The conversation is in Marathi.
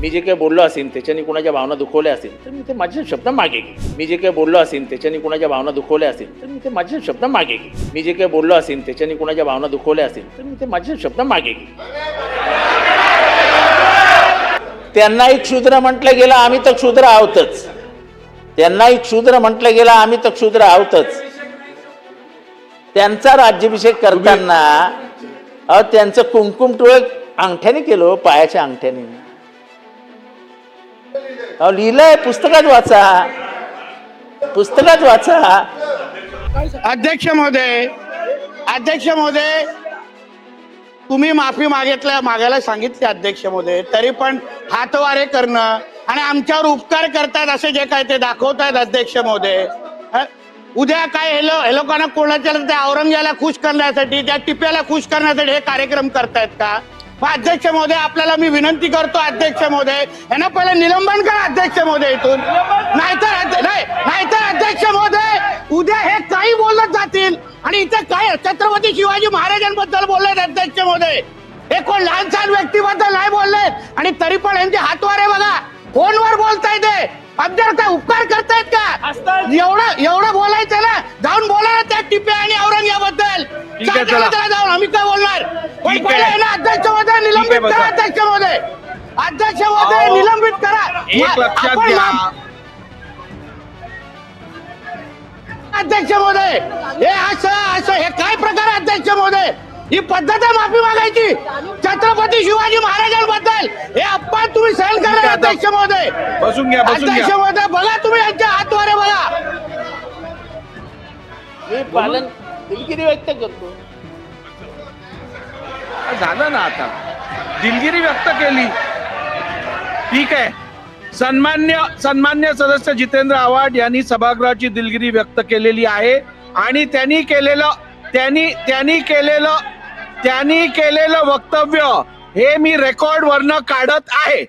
मी जे काही बोललो असेल त्याच्याने कुणाच्या भावना दुखवल्या असेल तर मी ते माझे शब्द मागे घेईन. मी जे काही बोललो असेल त्याच्याने कुणाच्या भावना दुखवल्या असेल तर मी ते माझे शब्द मागे घेईन. मी जे काही बोललो असेल त्याच्याने कुणाच्या भावना दुखवल्या असेल तर मी ते माझे शब्द मागे घेईन. त्यांनाही क्षुद्र म्हटलं गेलं, आम्ही तर क्षुद्र आहोतच. त्यांनाही क्षुद्र म्हटलं गेलं, आम्ही तर क्षुद्र आहोतच. त्यांचा राज्याभिषेक करताना त्यांचं कुंकुम टोळ अंगठ्याने केलं, पायाच्या अंगठ्याने. लिहिलंय, पुस्तकात वाचा, पुस्तकात वाचा. अध्यक्ष महोदय तुम्ही माफी मागायला सांगितले अध्यक्ष महोदय, तरी पण हातवारे करणं आणि आमच्यावर उपकार करतायत असे जे काय ते दाखवतायत अध्यक्ष महोदय. उद्या काय हे लोकांना कोणाच्या त्या औरंगजेबाला खुश करण्यासाठी, त्या टिप्याला खुश करण्यासाठी हे कार्यक्रम करतायत का? अध्यक्ष महोदय आपल्याला मी विनंती करतो अध्यक्ष महोदय, यांना पहिले निलंबन करा अध्यक्ष महोदय इथून. नाहीतर अध्यक्ष महोदय उद्या हे काही बोलत जातील आणि इथे काय छत्रपती शिवाजी महाराजांबद्दल बोललेत अध्यक्ष महोदय. हे कोण लहान सहान व्यक्तीबद्दल नाही बोललेत आणि तरी पण यांचे हातवारे बघा, फोनवर बोलतायत. अब्दर काय उपकार करतायत का? एवढं बोलायचं ना, जाऊन बोला त्या टिप्या आणि औरंगजेबाबद्दल. जाऊन आम्ही काय बोलणार? पण पहिले ना अध्यक्ष महोदय निलंबित करा. अध्यक्ष महोदय निलंबित करा. अध्यक्ष महोदय हे असं हे काय प्रकार आहे अध्यक्ष महोदय? ही पद्धत आहे माफी मागायची छत्रपती शिवाजी महाराजांबद्दल. हे अपमान तुम्ही सहन करणार अध्यक्ष महोदय. बसून घ्या. अध्यक्ष महोदय बघा तुम्ही यांच्या हातवारे बघा. मी पालन दिलगिरी व्यक्त करतो. झालं ना, आता दिलगिरी व्यक्त केली, ठीक आहे. सन्मान्य सदस्य जितेंद्र आव्हाड यांनी सभागृहाची दिलगिरी व्यक्त केलेली आहे आणि त्यांनी केलेलं वक्तव्य हे मी रेकॉर्ड वरनं काढत आहे.